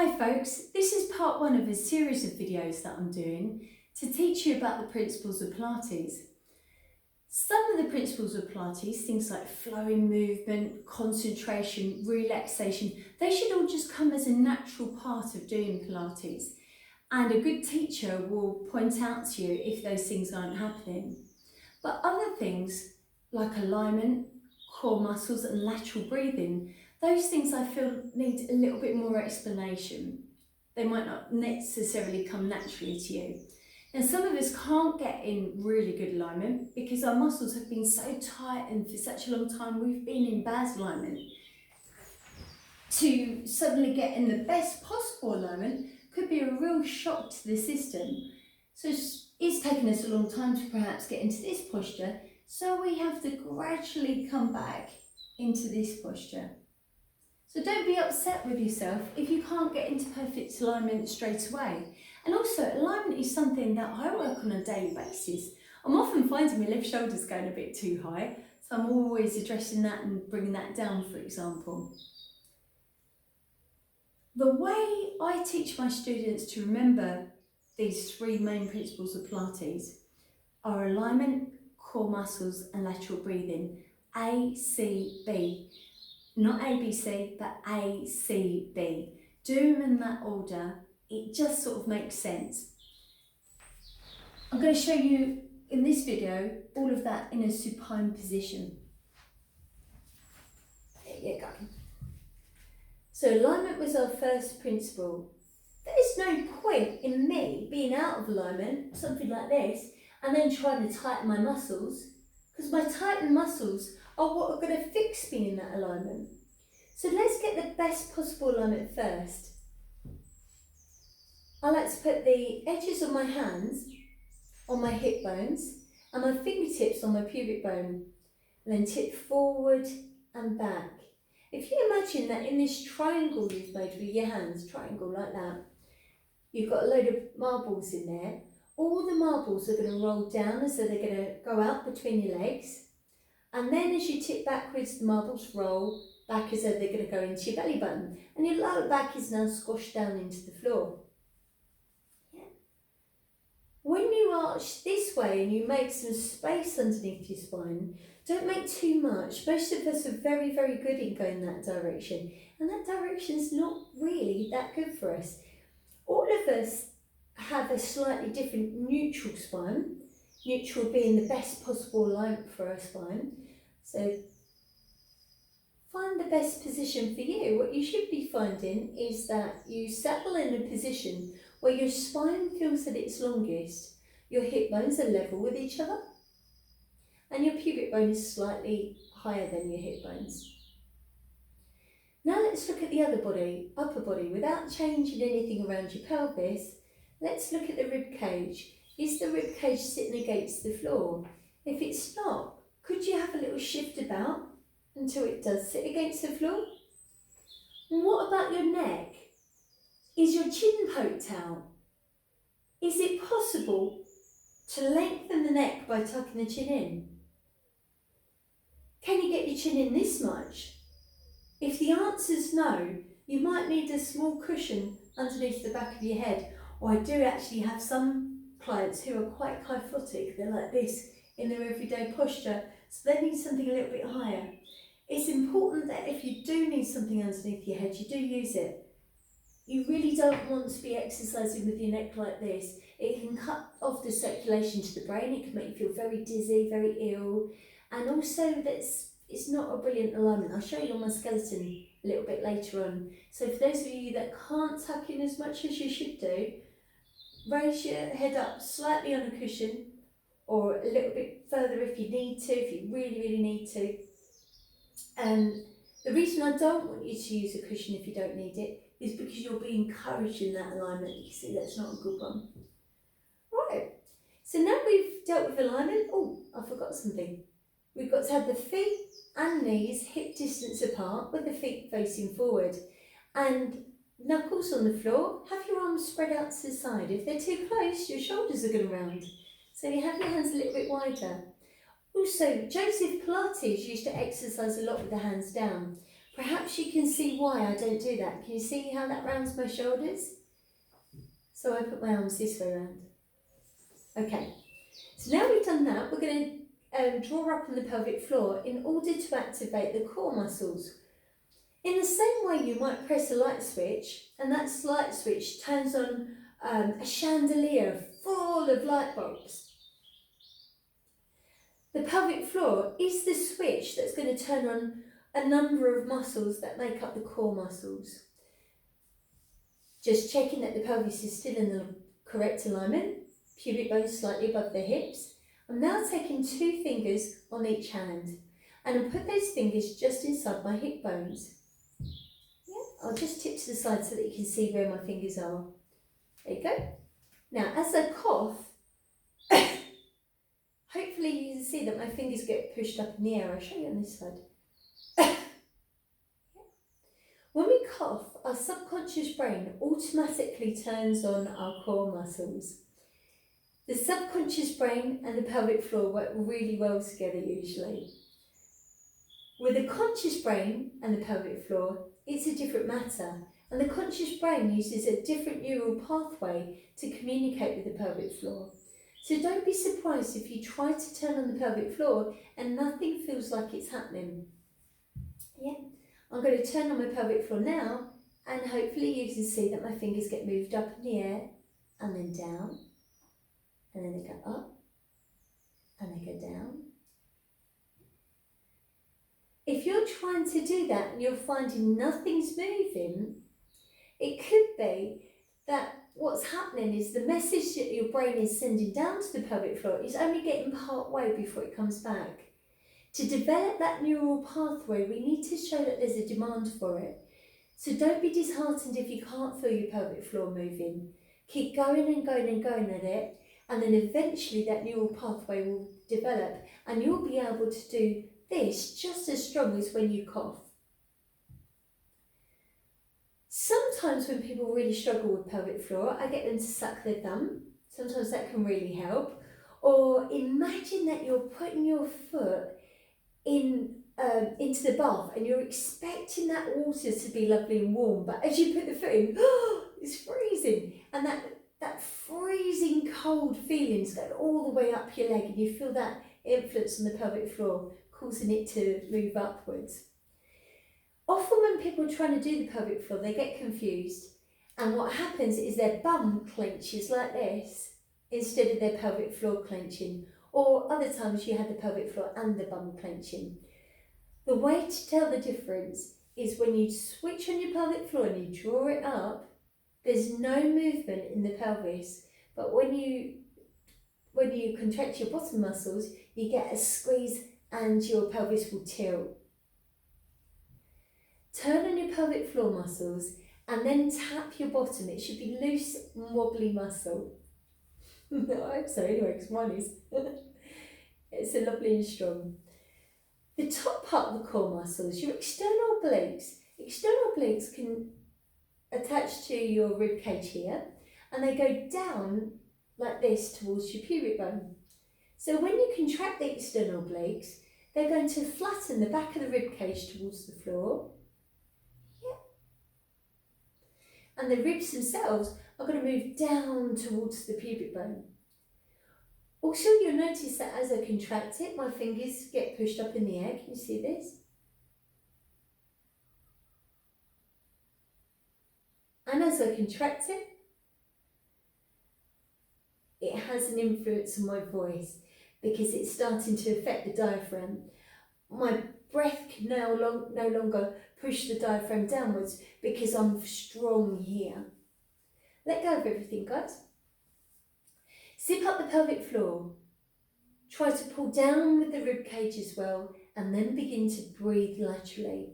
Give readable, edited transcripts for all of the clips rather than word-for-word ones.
Hi folks, this is part one of a series of videos that I'm doing to teach you about the principles of Pilates. Some of the principles of Pilates, things like flowing movement, concentration, relaxation, they should all just come as a natural part of doing Pilates. And a good teacher will point out to you if those things aren't happening. But other things like alignment, core muscles and lateral breathing, those things I feel need a little bit more explanation. They might not necessarily come naturally to you. Now some of us can't get in really good alignment because our muscles have been so tight and for such a long time we've been in bad alignment. To suddenly get in the best possible alignment could be a real shock to the system. So it's taken us a long time to perhaps get into this posture, so we have to gradually come back into this posture. So don't be upset with yourself if you can't get into perfect alignment straight away. And also, alignment is something that I work on a daily basis. I'm often finding my left shoulder's going a bit too high, so I'm always addressing that and bringing that down, for example. The way I teach my students to remember these three main principles of Pilates are alignment, core muscles and lateral breathing, ACB. Not ABC, but ACB. Do them in that order, it just sort of makes sense. I'm going to show you in this video all of that in a supine position. There you go. So alignment was our first principle. There's no point in me being out of alignment, something like this, and then trying to tighten my muscles, because my tightened muscles are what are going to fix me in that alignment. So let's get the best possible alignment first. I like to put the edges of my hands on my hip bones and my fingertips on my pubic bone, and then tip forward and back. If you imagine that in this triangle you've made with your hands, triangle like that, you've got a load of marbles in there. All the marbles are going to roll down as though they're going to go out between your legs. And then as you tip backwards, the marbles roll back as though they're going to go into your belly button. And your lower back is now squashed down into the floor. Yeah. When you arch this way and you make some space underneath your spine, don't make too much. Most of us are very, very good in going that direction. And that direction's not really that good for us. All of us have a slightly different neutral spine, neutral being the best possible alignment for our spine. So find the best position for you. What you should be finding is that you settle in a position where your spine feels at its longest, your hip bones are level with each other, and your pubic bone is slightly higher than your hip bones. Now let's look at the other body, upper body, without changing anything around your pelvis. Let's look at the rib cage. Is the rib cage sitting against the floor? If it's not, could you have a little shift about until it does sit against the floor? And what about your neck? Is your chin poked out? Is it possible to lengthen the neck by tucking the chin in? Can you get your chin in this much? If the answer is no, you might need a small cushion underneath the back of your head. Or I do actually have some clients who are quite kyphotic. They're like this in their everyday posture, so they need something a little bit higher. It's important that if you do need something underneath your head, you do use it. You really don't want to be exercising with your neck like this. It can cut off the circulation to the brain. It can make you feel very dizzy, very ill. And also it's not a brilliant alignment. I'll show you on my skeleton a little bit later on. So for those of you that can't tuck in as much as you should do, raise your head up slightly on a cushion, or a little bit further if you need to, if you really, really need to. And the reason I don't want you to use a cushion if you don't need it is because you'll be encouraged in that alignment. You see, that's not a good one. Right, so now we've dealt with alignment. Oh, I forgot something. We've got to have the feet and knees hip distance apart with the feet facing forward. And knuckles on the floor, have your arms spread out to the side. If they're too close, your shoulders are going to round. So you have your hands a little bit wider. Also, Joseph Pilates used to exercise a lot with the hands down. Perhaps you can see why I don't do that. Can you see how that rounds my shoulders? So I put my arms this way around. Okay, so now we've done that, we're going to draw up on the pelvic floor in order to activate the core muscles. In the same way you might press a light switch, and that light switch turns on a chandelier full of light bulbs. The pelvic floor is the switch that's going to turn on a number of muscles that make up the core muscles. Just checking that the pelvis is still in the correct alignment, pubic bone slightly above the hips. I'm now taking 2 fingers on each hand, and I'll put those fingers just inside my hip bones. I'll just tip to the side so that you can see where my fingers are. There you go. Now, as I cough, hopefully you can see that my fingers get pushed up in the air. I'll show you on this side. When we cough, our subconscious brain automatically turns on our core muscles. The subconscious brain and the pelvic floor work really well together usually. With the conscious brain and the pelvic floor, it's a different matter, and the conscious brain uses a different neural pathway to communicate with the pelvic floor. So don't be surprised if you try to turn on the pelvic floor and nothing feels like it's happening. Yeah, I'm going to turn on my pelvic floor now, and hopefully you can see that my fingers get moved up in the air and then down, and then they go up and they go down. If you're trying to do that and you're finding nothing's moving, it could be that what's happening is the message that your brain is sending down to the pelvic floor is only getting part way before it comes back. To develop that neural pathway, we need to show that there's a demand for it. So don't be disheartened if you can't feel your pelvic floor moving. Keep going and going and going at it, and then eventually that neural pathway will develop and you'll be able to do this just as strong as when you cough. Sometimes when people really struggle with pelvic floor, I get them to suck their thumb. Sometimes that can really help. Or imagine that you're putting your foot into the bath and you're expecting that water to be lovely and warm, but as you put the foot in, it's freezing. And that freezing cold feeling's going all the way up your leg, and you feel that influence on the pelvic floor, causing it to move upwards. Often when people are trying to do the pelvic floor, they get confused, and what happens is their bum clenches like this instead of their pelvic floor clenching, or other times you have the pelvic floor and the bum clenching. The way to tell the difference is when you switch on your pelvic floor and you draw it up, there's no movement in the pelvis, but when you contract your bottom muscles, you get a squeeze and your pelvis will tilt. Turn on your pelvic floor muscles and then tap your bottom. It should be loose and wobbly muscle. I hope so anyway, because mine is. It's a lovely and strong. The top part of the core muscles, your external obliques. External obliques can attach to your rib cage here, and they go down like this towards your pubic bone. So when you contract the external obliques, they're going to flatten the back of the rib cage towards the floor. And the ribs themselves are going to move down towards the pubic bone. Also, you'll notice that as I contract it, my fingers get pushed up in the air. Can you see this? And as I contract it, it has an influence on my voice because it's starting to affect the diaphragm. My breath can no longer push the diaphragm downwards because I'm strong here. Let go of everything, guys. Zip up the pelvic floor. Try to pull down with the rib cage as well, and then begin to breathe laterally.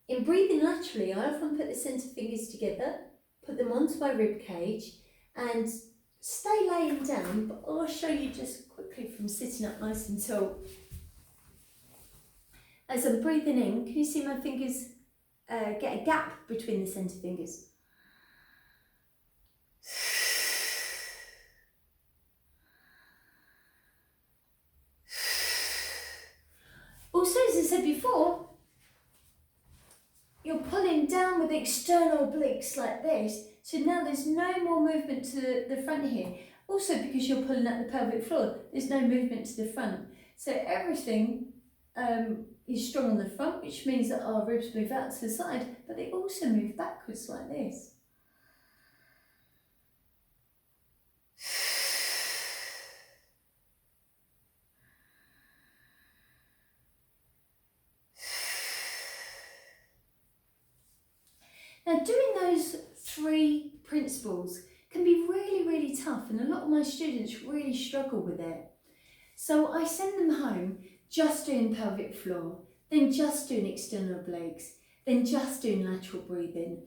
In breathing laterally, I often put the centre fingers together, put them onto my rib cage, and stay laying down, but I'll show you just quickly from sitting up nice and tall. As I'm breathing in, can you see my fingers get a gap between the centre fingers? Also, as I said before, down with the external obliques like this. So now there's no more movement to the front here. Also because you're pulling at the pelvic floor, there's no movement to the front. So everything is strong on the front, which means that our ribs move out to the side, but they also move backwards like this. Now doing those 3 principles can be really, really tough, and a lot of my students really struggle with it. So I send them home just doing pelvic floor, then just doing external obliques, then just doing lateral breathing.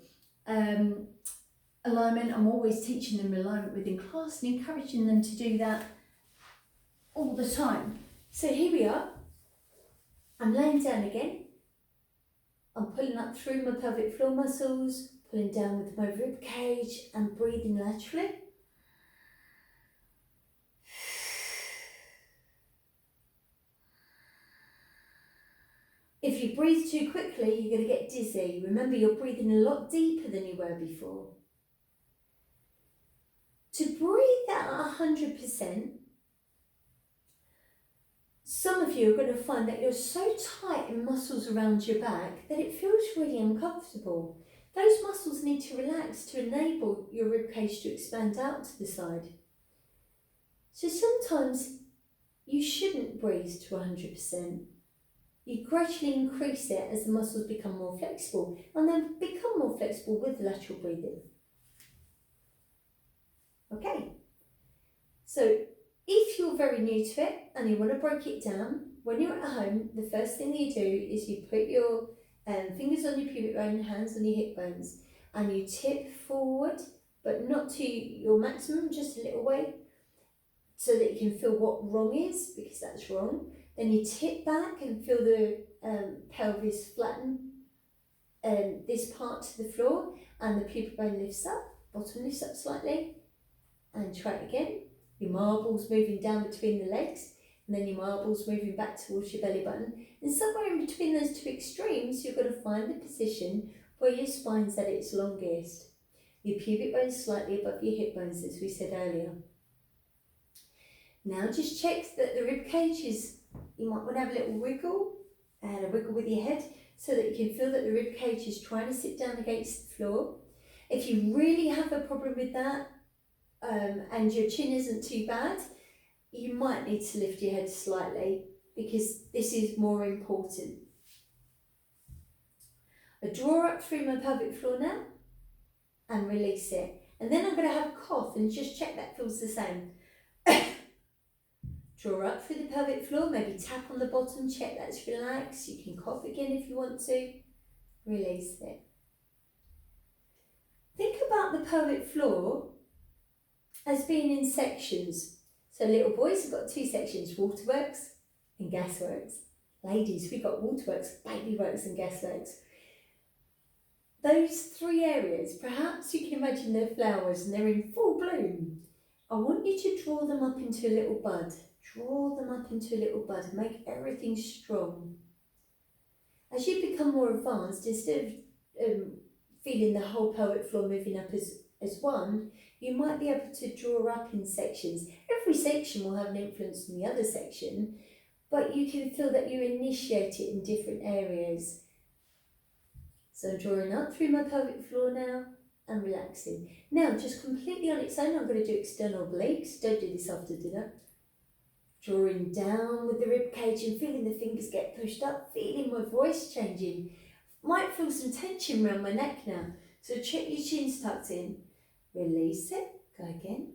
Alignment, I'm always teaching them alignment within class and encouraging them to do that all the time. So here we are. I'm laying down again. I'm pulling up through my pelvic floor muscles, pulling down with my rib cage and breathing laterally. If you breathe too quickly, you're going to get dizzy. Remember, you're breathing a lot deeper than you were before. To breathe at 100%, some of you are going to find that you're so tight in muscles around your back that it feels really uncomfortable. Those muscles need to relax to enable your ribcage to expand out to the side. So sometimes you shouldn't breathe to 100%. You gradually increase it as the muscles become more flexible, and then become more flexible with lateral breathing. Okay, so if you're very new to it and you want to break it down, when you're at home, the first thing that you do is you put your fingers on your pubic bone, hands on your hip bones, and you tip forward, but not to your maximum, just a little way, so that you can feel what wrong is, because that's wrong. Then you tip back and feel the pelvis flatten this part to the floor, and the pubic bone lifts up, bottom lifts up slightly, and try it again. Your marbles moving down between the legs, and then your marbles moving back towards your belly button. And somewhere in between those 2 extremes, you're going to find the position where your spine's at its longest. Your pubic bone's slightly above your hip bones, as we said earlier. Now just check that the rib cage is, you might want to have a little wiggle, and a wiggle with your head, so that you can feel that the rib cage is trying to sit down against the floor. If you really have a problem with that, and your chin isn't too bad, you might need to lift your head slightly, because this is more important. I draw up through my pelvic floor now and release it. And then I'm going to have a cough and just check that feels the same. Draw up through the pelvic floor, maybe tap on the bottom, check that's relaxed. You can cough again if you want to. Release it. Think about the pelvic floor as being in sections. So little boys have got 2 sections, waterworks and gasworks. Ladies, we've got waterworks, babyworks and gasworks. Those 3 areas, perhaps you can imagine they're flowers and they're in full bloom. I want you to draw them up into a little bud. Draw them up into a little bud, make everything strong. As you become more advanced, instead of feeling the whole pelvic floor moving up as one, you might be able to draw up in sections. Every section will have an influence on the other section, but you can feel that you initiate it in different areas. So I'm drawing up through my pelvic floor now and relaxing. Now, just completely on its own, I'm going to do external obliques. Don't do this after dinner. Drawing down with the rib cage and feeling the fingers get pushed up, feeling my voice changing. Might feel some tension around my neck now. So check your chin's tucked in. Release it. Go again.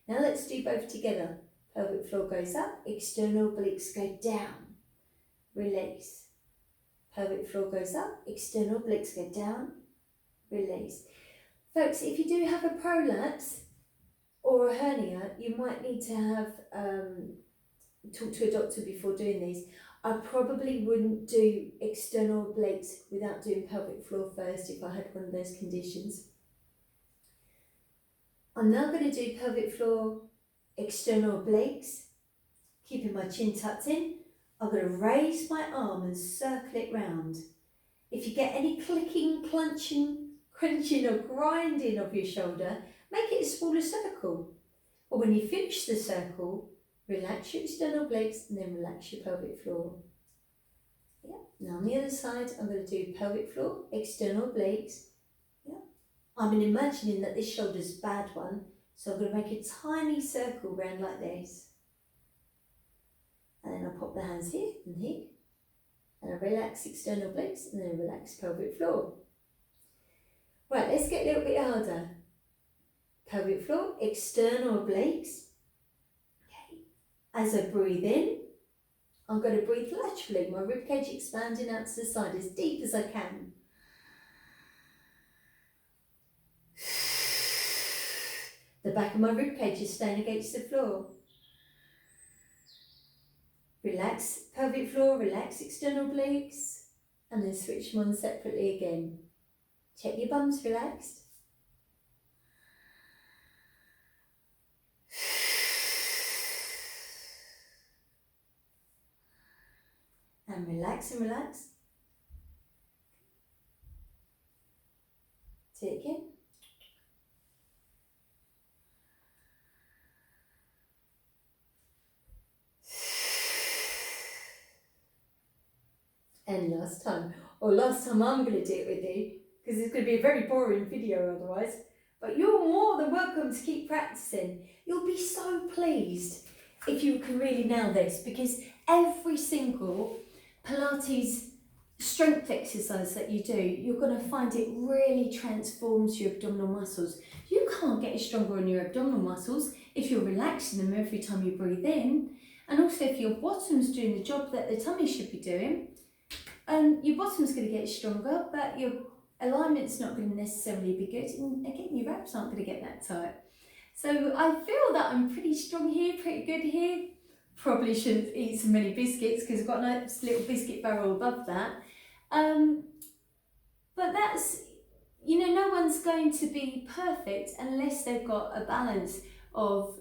Now let's do both together. Pelvic floor goes up, external obliques go down. Release. Pelvic floor goes up, external obliques go down. Release. Folks, if you do have a prolapse or a hernia, you might need to have talk to a doctor before doing these. I probably wouldn't do external obliques without doing pelvic floor first if I had one of those conditions. I'm now going to do pelvic floor, external obliques, keeping my chin tucked in. I'm going to raise my arm and circle it round. If you get any clicking, clenching, crunching or grinding of your shoulder, make it a smaller circle. But when you finish the circle, relax your external obliques and then relax your pelvic floor. Yeah. Now on the other side, I'm going to do pelvic floor, external obliques. Yeah. I'm imagining that this shoulder's a bad one, so I'm going to make a tiny circle round like this. And then I'll pop the hands here and here. And I relax external obliques and then relax pelvic floor. Right, let's get a little bit harder. Pelvic floor, external obliques. Okay. As I breathe in, I'm going to breathe laterally, my ribcage expanding out to the side as deep as I can. The back of my ribcage is staying against the floor. Relax pelvic floor, relax external obliques, and then switch them on separately again. Check your bum's relaxed. And relax and relax. Take it. And last time I'm going to do it with you, because it's going to be a very boring video otherwise, but you're more than welcome to keep practicing. You'll be so pleased if you can really nail this, because every single Pilates strength exercise that you do, you're going to find it really transforms your abdominal muscles. You can't get stronger on your abdominal muscles if you're relaxing them every time you breathe in, and also if your bottom's doing the job that the tummy should be doing. Your bottom's going to get stronger, but your alignment's not going to necessarily be good, and again, your abs aren't going to get that tight. So I feel that I'm pretty strong here, pretty good here. Probably shouldn't eat so many biscuits because I've got a nice little biscuit barrel above that. But that's, no one's going to be perfect unless they've got a balance of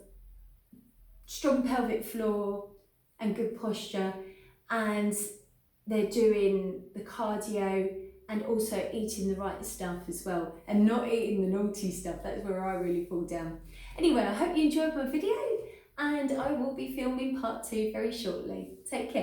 strong pelvic floor and good posture, and they're doing the cardio and also eating the right stuff as well, and not eating the naughty stuff. That's where I really fall down. Anyway, I hope you enjoyed my video, and I will be filming part 2 very shortly. Take care.